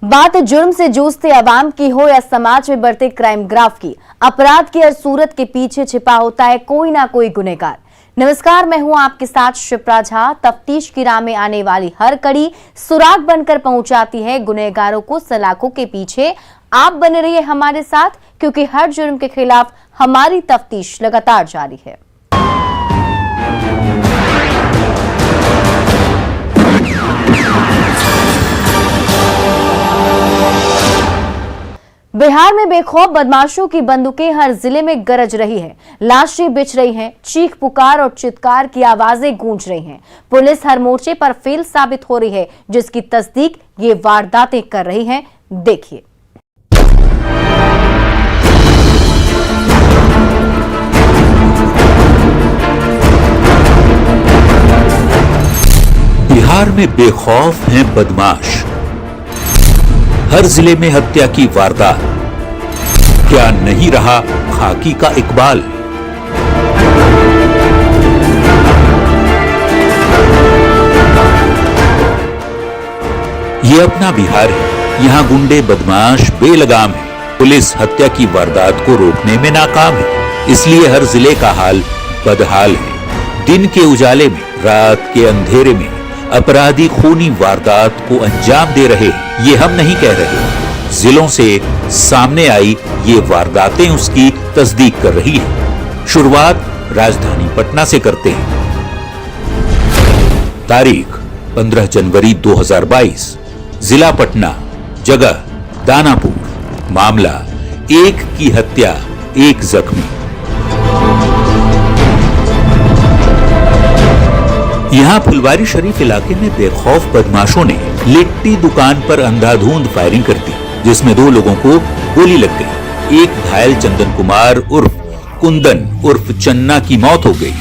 बात जुर्म से जूझते अवाम की हो या समाज में बढ़ते क्राइम ग्राफ की, अपराध की हर सूरत के पीछे छिपा होता है कोई ना कोई गुनहगार। नमस्कार, मैं हूं आपके साथ शिप्रा झा। तफ्तीश की राह में आने वाली हर कड़ी सुराग बनकर पहुंचाती है गुनहगारों को सलाखों के पीछे। आप बने रहिए हमारे साथ, क्योंकि हर जुर्म के खिलाफ हमारी तफ्तीश लगातार जारी है। बिहार में बेखौफ बदमाशों की बंदूकें हर जिले में गरज रही है। लाशें बिछ रही हैं, चीख पुकार और चित्कार की आवाजें गूंज रही हैं। पुलिस हर मोर्चे पर फेल साबित हो रही है, जिसकी तस्दीक ये वारदातें कर रही हैं। देखिए। बिहार में बेखौफ हैं बदमाश, हर जिले में हत्या की वारदात। क्या नहीं रहा खाकी का इकबाल? ये अपना बिहार है, यहां गुंडे बदमाश बेलगाम है। पुलिस हत्या की वारदात को रोकने में नाकाम है, इसलिए हर जिले का हाल बदहाल है। दिन के उजाले में, रात के अंधेरे में अपराधी खूनी वारदात को अंजाम दे रहे हैं। ये हम नहीं कह रहे, जिलों से सामने आई ये वारदातें उसकी तस्दीक कर रही हैं। शुरुआत राजधानी पटना से करते हैं। तारीख 15 जनवरी 2022, जिला पटना, जगह दानापुर। मामला एक की हत्या, एक जख्मी। यहां फुलवारी शरीफ इलाके में बेखौफ बदमाशों ने लिट्टी दुकान पर अंधाधुंध फायरिंग कर दी, जिसमें 2 लोगों को गोली लग गई। एक घायल चंदन कुमार उर्फ कुंदन उर्फ चन्ना की मौत हो गई,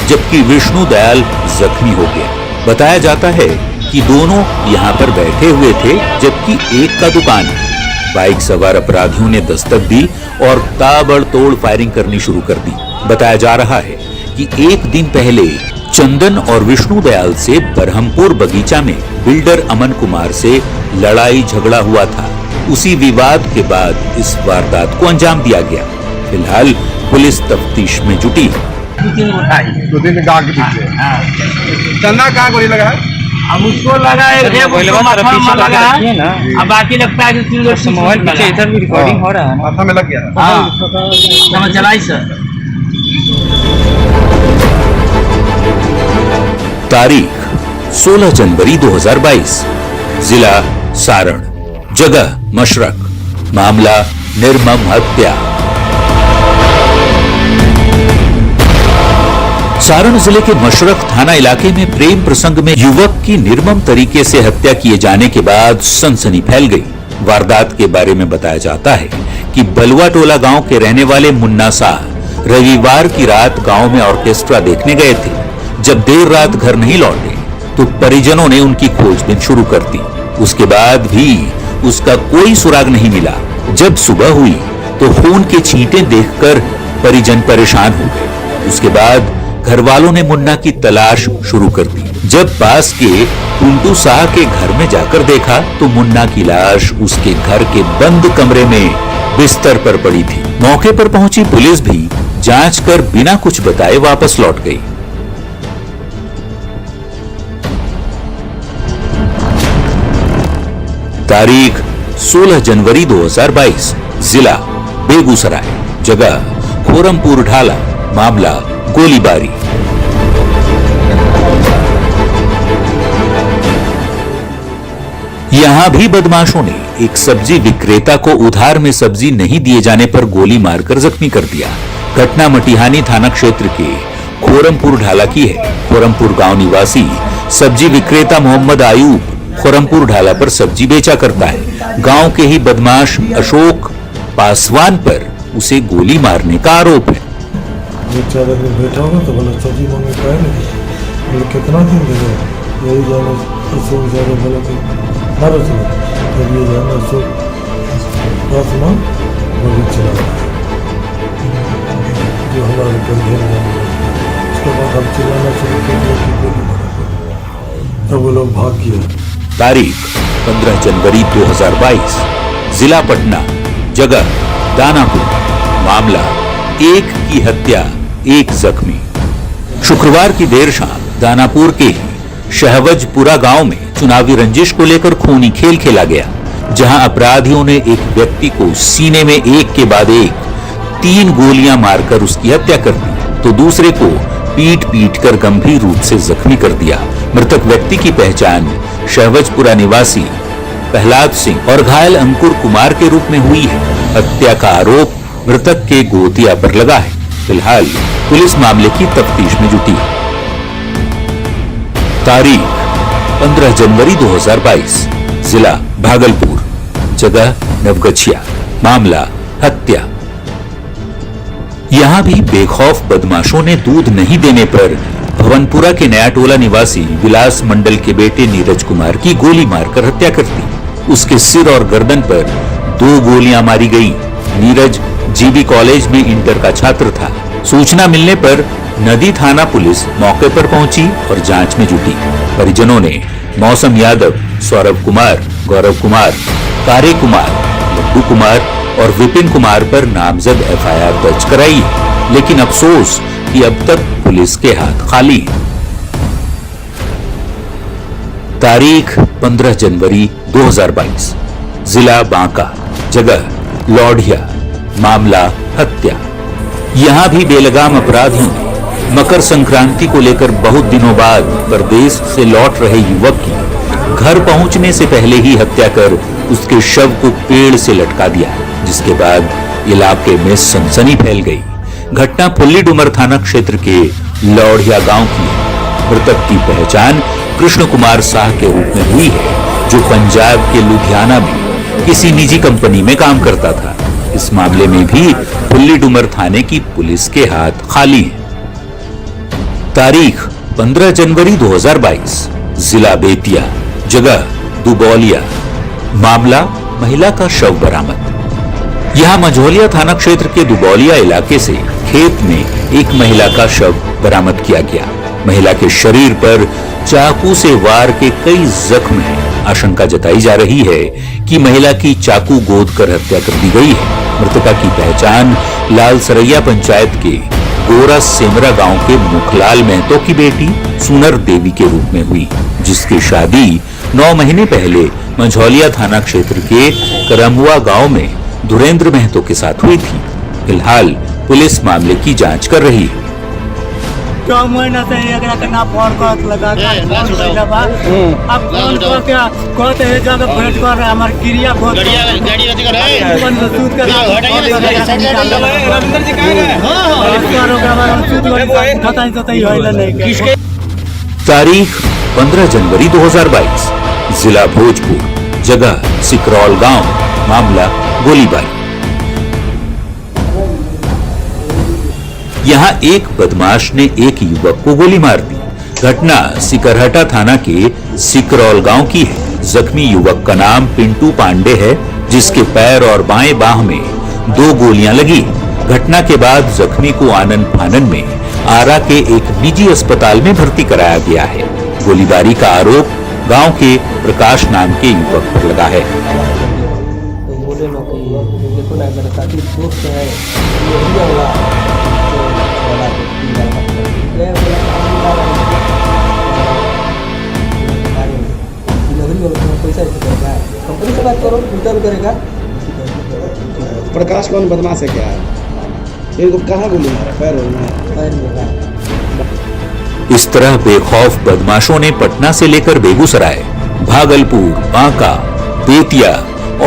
जबकि विष्णु दयाल जख्मी हो गया। बताया जाता है कि दोनों यहां पर बैठे हुए थे, जबकि एक का दुकान है। बाइक सवार अपराधियों ने दस्तक दी और ताबड़तोड़ फायरिंग करनी शुरू कर दी। बताया जा रहा है कि एक दिन पहले चंदन और विष्णु दयाल से बरहमपुर बगीचा में बिल्डर अमन कुमार से लड़ाई झगड़ा हुआ था। उसी विवाद के बाद इस वारदात को अंजाम दिया गया। फिलहाल पुलिस तफ्तीश में जुटी। 2 दिन गांव के पीछे चंदा कहाँ गोली लगा है? अब उसको लगा है, लगा है ना। अब बाकी लगता है कि 3 मोबाइल पीछे इधर भी रिकॉर्डिंग हो रहा है, माथा में लग गया। समझ चलाई सर। तारीख 16 जनवरी 2022, जिला सारण, जगह मशरक। मामला निर्मम हत्या। सारण जिले के मशरक थाना इलाके में प्रेम प्रसंग में युवक की निर्मम तरीके से हत्या किए जाने के बाद सनसनी फैल गई। वारदात के बारे में बताया जाता है कि बलुआ टोला गांव के रहने वाले मुन्ना शाह रविवार की रात गांव में ऑर्केस्ट्रा देखने गए थे। जब देर रात घर नहीं लौटे तो परिजनों ने उनकी खोजबीन शुरू कर दी। उसके बाद भी उसका कोई सुराग नहीं मिला। जब सुबह हुई तो खून के छींटे देखकर परिजन परेशान हो गए। उसके बाद घर वालों ने मुन्ना की तलाश शुरू कर दी। जब पास के कुंटू शाह के घर में जाकर देखा तो मुन्ना की लाश उसके घर के बंद कमरे में बिस्तर पर पड़ी थी। मौके पर पहुंची पुलिस भी जांच कर बिना कुछ बताए वापस लौट गई। तारीख 16 जनवरी 2022, जिला बेगूसराय, जगह खोरमपुर ढाला। मामला गोलीबारी। यहां भी बदमाशों ने एक सब्जी विक्रेता को उधार में सब्जी नहीं दिए जाने पर गोली मारकर जख्मी कर दिया। घटना मटिहानी थाना क्षेत्र के खोरमपुर ढाला की है। खोरमपुर गांव निवासी सब्जी विक्रेता मोहम्मद आयूब खोरमपुर ढाला पर सब्जी बेचा करता है। गांव के ही बदमाश अशोक पासवान पर उसे गोली मारने का आरोप है। बैठा होगा तो बोला सब्जी मांगे का नहीं, कितना दिन देगा, यही जाना अशोक ज्यादा बोला कि मारो चलो, तब ये जाना अशोक पासवान गोली चला जो हमारे कंधे में। उसके बाद हम चिल्लाना शुरू कर दिया कि गोली मारा। तब वो लोग भाग गया। तारीख 15 जनवरी 2022, जिला पटना, जगह दानापुर, मामला एक की हत्या, एक जख्मी। शुक्रवार की देर शाम दानापुर के ही शहवजपुरा गांव में चुनावी रंजिश को लेकर खूनी खेल खेला गया, जहां अपराधियों ने एक व्यक्ति को सीने में एक के बाद एक 3 गोलियां मारकर उसकी हत्या कर दी, तो दूसरे को पीट पीट कर गंभीर रूप से जख्मी कर दिया। मृतक व्यक्ति की पहचान शहवजपुरा निवासी प्रहलाद सिंह और घायल अंकुर कुमार के रूप में हुई है। हत्या का आरोप मृतक के गोतिया पर लगा है। फिलहाल पुलिस मामले की तफ्तीश में जुटी है। तारीख 15 जनवरी 2022, जिला भागलपुर, जगह नवगछिया, मामला हत्या। यहां भी बेखौफ बदमाशों ने दूध नहीं देने पर भवनपुरा के नया टोला निवासी विलास मंडल के बेटे नीरज कुमार की गोली मारकर हत्या कर दी। उसके सिर और गर्दन पर 2 गोलियां मारी गई। नीरज जीबी कॉलेज में इंटर का छात्र था। सूचना मिलने पर नदी थाना पुलिस मौके पर पहुंची और जांच में जुटी। परिजनों ने मौसम यादव, सौरभ कुमार, गौरव कुमार, कार्य कुमार, लड्डू कुमार और विपिन कुमार पर नामजद एफआईआर दर्ज कराई है, लेकिन अफसोस कि अब तक पुलिस के हाथ खाली हैं। तारीख 15 जनवरी 2022, जिला बांका, जगह लौढ़िया, मामला हत्या। यहां भी बेलगाम अपराधियों ने मकर संक्रांति को लेकर बहुत दिनों बाद प्रदेश से लौट रहे युवक की घर पहुंचने से पहले ही हत्या कर उसके शव को पेड़ से लटका दिया, जिसके बाद इलाके में सनसनी फैल गई। घटना फुल्ली डुमर थाना क्षेत्र के लौढ़िया गांव की है। मृतक की पहचान कृष्ण कुमार शाह के रूप में हुई है, जो पंजाब के लुधियाना में किसी निजी कंपनी में काम करता था। इस मामले में भी फुल्ली डुमर थाने की पुलिस के हाथ खाली हैं। तारीख 15 जनवरी 2022, जिला बेतिया, जगह दुबौलिया, मामला महिला का शव बरामद। यहां मझौलिया थाना क्षेत्र के दुबौलिया इलाके से खेत में एक महिला का शव बरामद किया गया। महिला के शरीर पर चाकू से वार के कई जख्म हैं। आशंका जताई जा रही है कि महिला की चाकू गोद कर हत्या कर दी गई है। मृतका की पहचान लालसरैया पंचायत के गोरा सेमरा गांव के मुखलाल महतो की बेटी सुनर देवी के रूप में हुई, जिसकी शादी 9 महीने पहले मझौलिया थाना क्षेत्र के करमुआ गांव में धुरेंद्र महतो के साथ हुई थी। फिलहाल पुलिस मामले की जांच कर रही है। 2 महीना से एकरा के ना फोन करत लगा के अब फोन कर के कहते है जगह भेंट कर हमर क्रिया बहुत गाड़ी अपन सूत कर रविंद्र जी कहां है हां बताई तो तई होइला नहीं। तारीख 15 जनवरी 2022, जिला भोजपुर, जगह सिकरौल गांव, मामला गोलीबारी। यहां एक बदमाश ने एक युवक को गोली मार दी। घटना सिकरहटा थाना के सिकरौल गांव की है। जख्मी युवक का नाम पिंटू पांडे है, जिसके पैर और बाएं बाह में 2 गोलियां लगी। घटना के बाद जख्मी को आनन फानन में आरा के एक निजी अस्पताल में भर्ती कराया गया है। गोलीबारी का आरोप गांव के प्रकाश नाम के युवक पर लगा है। कंपनी से बात करो, इंटरव्यू करेगा। प्रकाश कौन बदमाश है क्या? इनको कहाँ गोली मारा? पैर में। इस तरह बेखौफ बदमाशों ने पटना से लेकर बेगूसराय, भागलपुर, बांका, बेतिया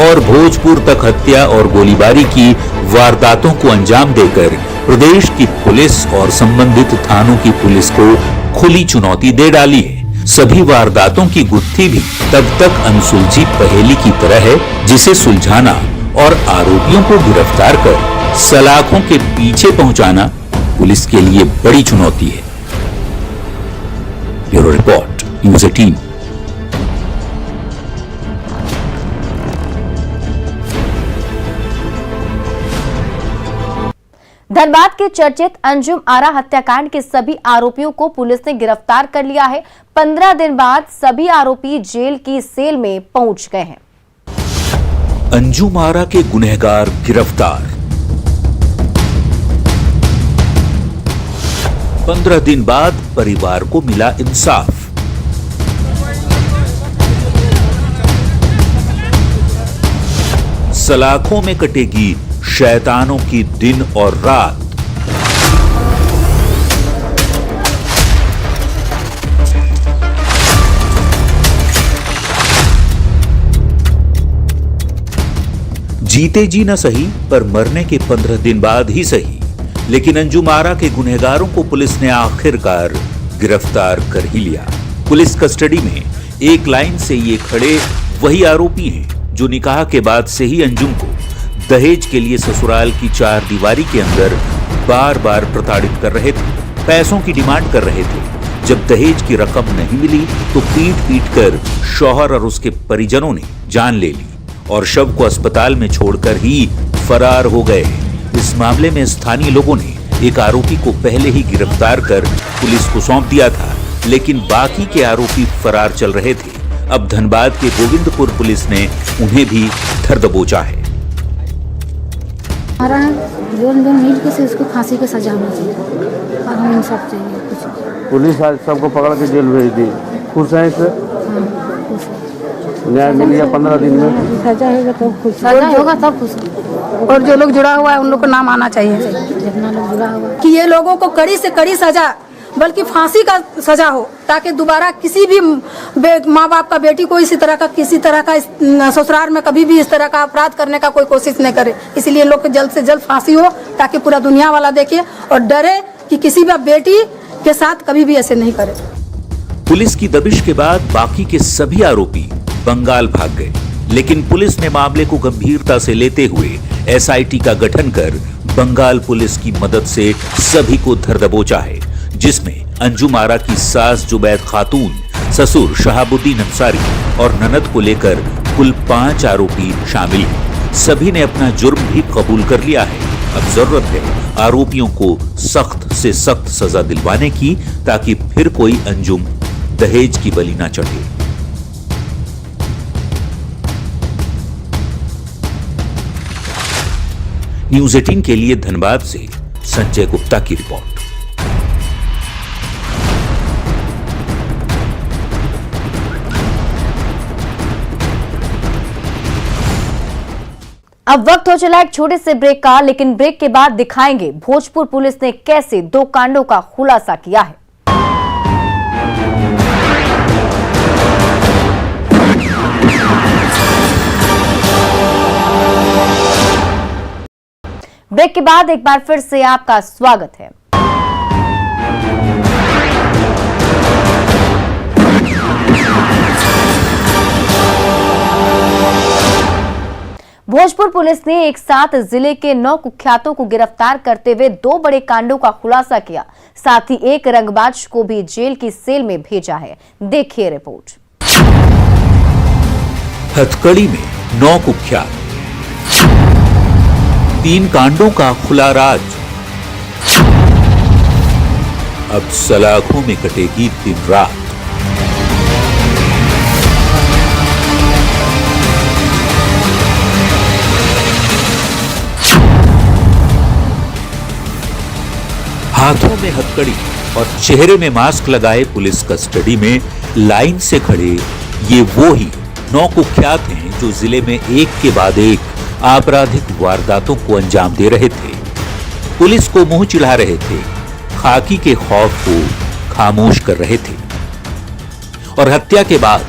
और भोजपुर तक हत्या और गोलीबारी की वारदातों को अंजाम देकर प्रदेश की पुलिस और संबंधित थानों की पुलिस को खुली चुनौती दे डाली है। सभी वारदातों की गुत्थी भी तब तक अनसुलझी पहेली की तरह है, जिसे सुलझाना और आरोपियों को गिरफ्तार कर सलाखों के पीछे पहुंचाना पुलिस के लिए बड़ी चुनौती है। Bureau report, news 18। धनबाद के चर्चित अंजुम आरा हत्याकांड के सभी आरोपियों को पुलिस ने गिरफ्तार कर लिया है। 15 दिन बाद सभी आरोपी जेल की सेल में पहुंच गए हैं। अंजुम आरा के गुनहगार गिरफ्तार। 15 दिन बाद परिवार को मिला इंसाफ। सलाखों में कटेगी शैतानों की दिन और रात। जीते जी न सही पर मरने के 15 दिन बाद ही सही, लेकिन अंजुम आरा के गुनहगारों को पुलिस ने आखिरकार गिरफ्तार कर ही लिया। पुलिस कस्टडी में एक लाइन से ये खड़े वही आरोपी हैं जो निकाह के बाद से ही अंजुम को दहेज के लिए ससुराल की 4 दीवारी के अंदर बार बार प्रताड़ित कर रहे थे, पैसों की डिमांड कर रहे थे। जब दहेज की रकम नहीं मिली तो पीट कर शौहर और उसके परिजनों ने जान ले ली और शव को अस्पताल में छोड़कर ही फरार हो गए। इस मामले में स्थानीय लोगों ने एक आरोपी को पहले ही गिरफ्तार कर पुलिस को सौंप दिया था, लेकिन बाकी के आरोपी फरार चल रहे थे। अब धनबाद के गोविंदपुर पुलिस ने उन्हें भी धर दबोचा है। उसको फांसी की सजा होनी चाहिए और हमें इंसाफ चाहिए। कुछ पुलिस आज सबको पकड़ के जेल भेज दी। खुश है इससे? न्याय मिल गया 15 दिन में। सजा होगा तो खुश, सजा होगा तब खुश। और जो लोग जुड़ा हुआ है उन लोग को नाम आना चाहिए। जितना लोग जुड़ा हुआ कि ये लोगों को कड़ी से कड़ी सजा, बल्कि फांसी का सजा हो, ताकि दोबारा किसी भी माँ बाप का बेटी को किसी तरह का ससुराल में कभी भी इस तरह का अपराध करने का कोई कोशिश नहीं करे। इसलिए लोग को जल्द से जल्द फांसी हो, ताकि पूरा दुनिया वाला देखे और डरे कि किसी भी बेटी के साथ कभी भी ऐसे नहीं करे। पुलिस की दबिश के बाद बाकी के सभी आरोपी बंगाल भाग गए, लेकिन पुलिस ने मामले को गंभीरता से लेते हुए एसआईटी का गठन कर बंगाल पुलिस की मदद से सभी को धर दबोचा है, जिसमें अंजुम आरा की सास जुबैद खातून, ससुर शहाबुद्दीन अंसारी और ननद को लेकर कुल 5 आरोपी शामिल हैं। सभी ने अपना जुर्म भी कबूल कर लिया है। अब जरूरत है आरोपियों को सख्त से सख्त सजा दिलवाने की, ताकि फिर कोई अंजुम दहेज की बलि न चढ़े। न्यूज़ 18 के लिए धनबाद से संजय गुप्ता की रिपोर्ट। अब वक्त हो चला एक छोटे से ब्रेक का, लेकिन ब्रेक के बाद दिखाएंगे भोजपुर पुलिस ने कैसे 2 कांडों का खुलासा किया है। ब्रेक के बाद एक बार फिर से आपका स्वागत है। भोजपुर पुलिस ने एक साथ जिले के 9 कुख्यातों को गिरफ्तार करते हुए 2 बड़े कांडों का खुलासा किया, साथ ही एक रंगबाज को भी जेल की सेल में भेजा है। देखिए रिपोर्ट। हथकड़ी में 9 कुख्यात, 3 कांडों का खुला राज। अब सलाखों में कटेगी दिन रात। हाथों में हथकड़ी और चेहरे में मास्क लगाए पुलिस कस्टडी में लाइन से खड़े ये वो ही 9 कुख्यात हैं जो जिले में एक के बाद एक आपराधिक वारदातों को अंजाम दे रहे थे, पुलिस को मुंह चिढ़ा रहे थे, खाकी के खौफ को खामोश कर रहे थे और हत्या के बाद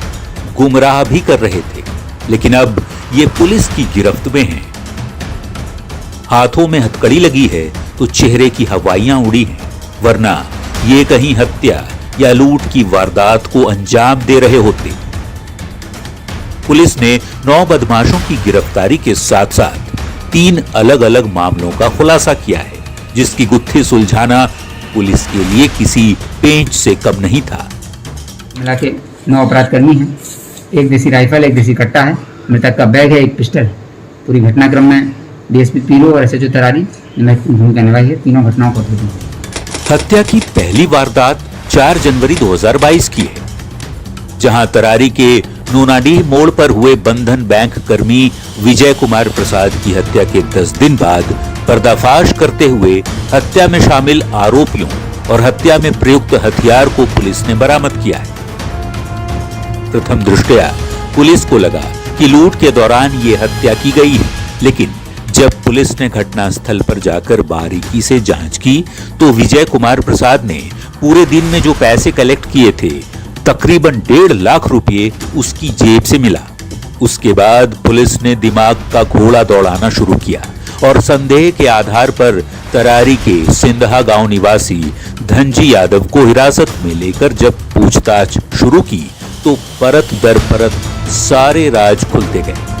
गुमराह भी कर रहे थे। लेकिन अब ये पुलिस की गिरफ्त में हैं। हाथों में हथकड़ी लगी है तो चेहरे की हवाइयां उड़ी हैं, वरना ये कहीं हत्या या लूट की वारदात को अंजाम दे रहे होते। पुलिस ने 9 बदमाशों की गिरफ्तारी के साथ साथ 3 अलग अलग मामलों का खुलासा किया है, जिसकी गुत्थी सुलझाना पुलिस के लिए किसी पेंच से कम नहीं था। मिला के 9 अपराधकर्मी हैं, एक देसी राइफल, एक देसी कट्टा है, मृतक का बैग है, एक पिस्टल। पूरी घटनाक्रम में डीएसपी पीरो और एसएचओ तरारी ने महत्वपूर्ण भूमिका निभाई है। तीनों घटनाओं को अवरुद्ध किया। हत्या की पहली वारदात 4 जनवरी 2022 की है, जहां तरारी के नूनाडीह मोड़ पर हुए बंधन बैंक कर्मी विजय कुमार प्रसाद की हत्या के 10 दिन बाद पर्दाफाश करते हुए हत्या में शामिल आरोपियों और हत्या में प्रयुक्त हथियार को पुलिस ने बरामद किया है। प्रथम दृष्टया पुलिस को लगा कि लूट के दौरान ये हत्या की गई है, लेकिन जब पुलिस ने घटनास्थल पर जाकर बारीकी से जांच की तो विजय कुमार प्रसाद ने पूरे दिन में जो पैसे कलेक्ट किए थे, तकरीबन 1.5 लाख रुपए उसकी जेब से मिला। उसके बाद पुलिस ने दिमाग का घोड़ा दौड़ाना शुरू किया और संदेह के आधार पर तरारी के सिंधहा गांव निवासी धनजी यादव को हिरासत में लेकर जब पूछताछ शुरू की तो परत दर परत सारे राज खुलते गए।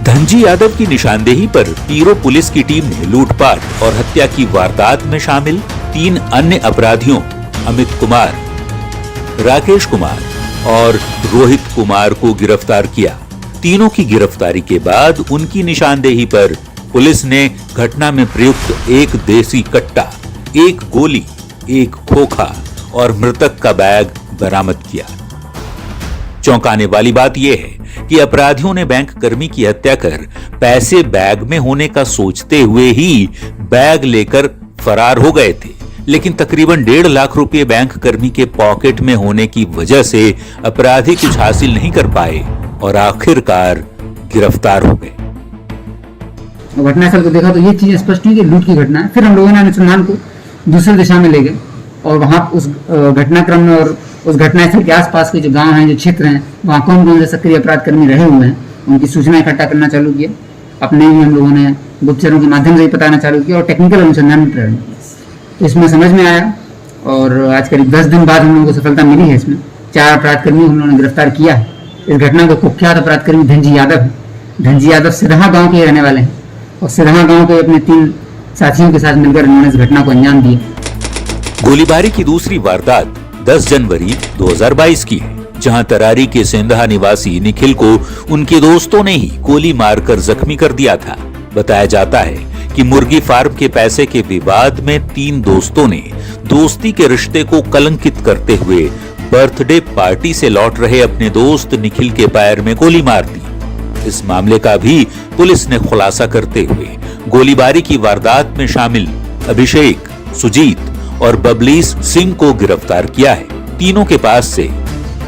धनजी यादव की निशानदेही पर पीरो पुलिस की टीम ने लूटपाट और हत्या की वारदात में शामिल 3 अन्य अपराधियों अमित कुमार, राकेश कुमार और रोहित कुमार को गिरफ्तार किया। तीनों की गिरफ्तारी के बाद उनकी निशानदेही पर पुलिस ने घटना में प्रयुक्त एक देसी कट्टा, एक गोली, एक खोखा और मृतक का बैग बरामद किया। चौंकाने वाली बात यह है कि अपराधियों ने बैंक कर्मी की हत्या कर पैसे बैग में होने का सोचते हुए ही बैग लेकर फरार हो गए थे, लेकिन तकरीबन 1.5 लाख रुपए बैंक कर्मी के पॉकेट में होने की वजह से अपराधी कुछ हासिल नहीं कर पाए और आखिरकार गिरफ्तार हो गए। घटनास्थल को देखा तो ये चीज स्पष्ट हुई कि लूट की घटना है। फिर हम लोगों ने अनुसंधान को दूसरी दिशा में ले गए और वहां उस घटनाक्रम में और उस घटनास्थल के आसपास के जो गांव हैं, जो क्षेत्र हैं, वहाँ कौन कौन से सक्रिय अपराध कर्मी रहे हुए हैं, उनकी सूचना इकट्ठा करना चालू किया। अपने ही हम लोगों ने गुप्तचरों के माध्यम से ही बताना चालू किया और टेक्निकल अनुसंधान में प्रेरणा किया। तो इसमें समझ में आया और आज करीब 10 दिन बाद हम लोगों को सफलता मिली है। इसमें 4 अपराध कर्मी हम लोगों ने गिरफ्तार किया है। इस घटना को कुख्यात अपराध कर्मी धनजी यादव है। धनजी यादव सिरहा गाँव के रहने वाले हैं और सिरहा गाँव के अपने 3 साथियों के साथ मिलकर उन्होंने इस घटना को अंजाम दिया। गोलीबारी की दूसरी वारदात 10 जनवरी 2022 की है, जहां तरारी के सिंधहा निवासी निखिल को उनके दोस्तों ने ही गोली मारकर जख्मी कर दिया था। बताया जाता है कि मुर्गी फार्म के पैसे के विवाद में 3 दोस्तों ने दोस्ती के रिश्ते को कलंकित करते हुए बर्थडे पार्टी से लौट रहे अपने दोस्त निखिल के पैर में गोली मार दी। इस मामले का भी पुलिस ने खुलासा करते हुए गोलीबारी की वारदात में शामिल अभिषेक, सुजीत और बबलीस सिंह को गिरफ्तार किया है। तीनों के पास से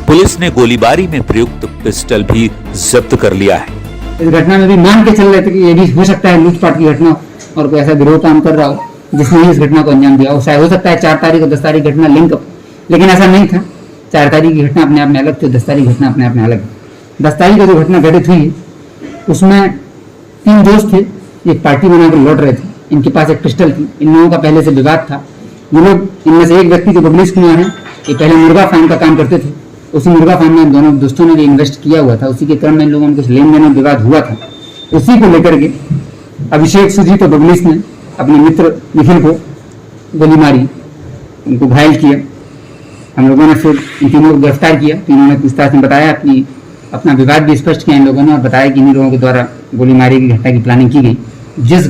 पुलिस ने गोलीबारी में प्रयुक्त पिस्टल भी जब्त कर लिया है। इस घटना में भी मान के चल रहे थे कि ये भी हो सकता है लूटपाट की घटना और कोई ऐसा गिरोह काम कर रहा हो जिसने इस घटना को अंजाम दिया हो। शायद हो सकता है 4 तारीख और 10 तारीख घटना लिंक अप, लेकिन ऐसा नहीं था। 4 तारीख की घटना अपने आप में अलग थी, 10 तारीख घटना अपने आप में अलग है। 10 तारीख को जो घटना घटित हुई उसमें 3 दोस्त थे, एक पार्टी बनाकर लौट रहे थे। इनके पास एक पिस्टल थी। इन लोगों का पहले से विवाद था। ये लोग, इनमें से एक व्यक्ति जो बबलीस कुमार है, ये पहले मुर्गा फार्म का काम करते थे। उसी मुर्गा फार्म में दोनों दोस्तों ने भी इन्वेस्ट किया हुआ था। उसी के क्रम में इन लोगों में कुछ लेन देन में विवाद हुआ था। उसी को लेकर के अभिषेक, सुजीत और बबलीस ने अपने मित्र निखिल को गोली मारी, उनको घायल किया। हम लोगों ने फिर इन तीनों को गिरफ्तार किया। तीनों ने पूछताछ में बताया, अपना विवाद भी स्पष्ट किया इन लोगों ने और बताया कि इन लोगों के द्वारा गोलीमारी की घटना की प्लानिंग की गई। जिस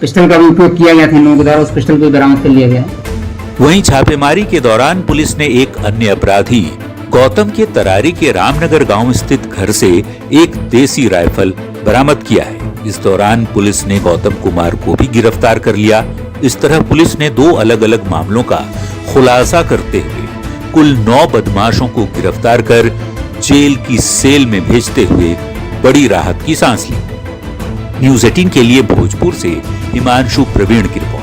पिस्टल का भी उपयोग किया गया था इन लोगों के द्वारा, उस पिस्टल को बरामद कर लिया गया है। वहीं छापेमारी के दौरान पुलिस ने एक अन्य अपराधी गौतम के तरारी के रामनगर गांव स्थित घर से एक देसी राइफल बरामद किया है। इस दौरान पुलिस ने गौतम कुमार को भी गिरफ्तार कर लिया। इस तरह पुलिस ने 2 अलग-अलग मामलों का खुलासा करते हुए कुल 9 बदमाशों को गिरफ्तार कर जेल की सेल में भेजते हुए बड़ी राहत की सांस ली। न्यूज़ 18 के लिए भोजपुर से हिमांशु प्रवीण की रिपोर्ट।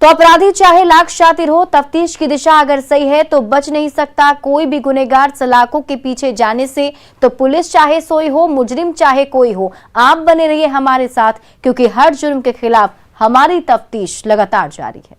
तो अपराधी चाहे लाख शातिर हो, तफ्तीश की दिशा अगर सही है तो बच नहीं सकता कोई भी गुनहगार सलाखों के पीछे जाने से। तो पुलिस चाहे सोई हो, मुजरिम चाहे कोई हो, आप बने रहिए हमारे साथ, क्योंकि हर जुर्म के खिलाफ हमारी तफ्तीश लगातार जारी है।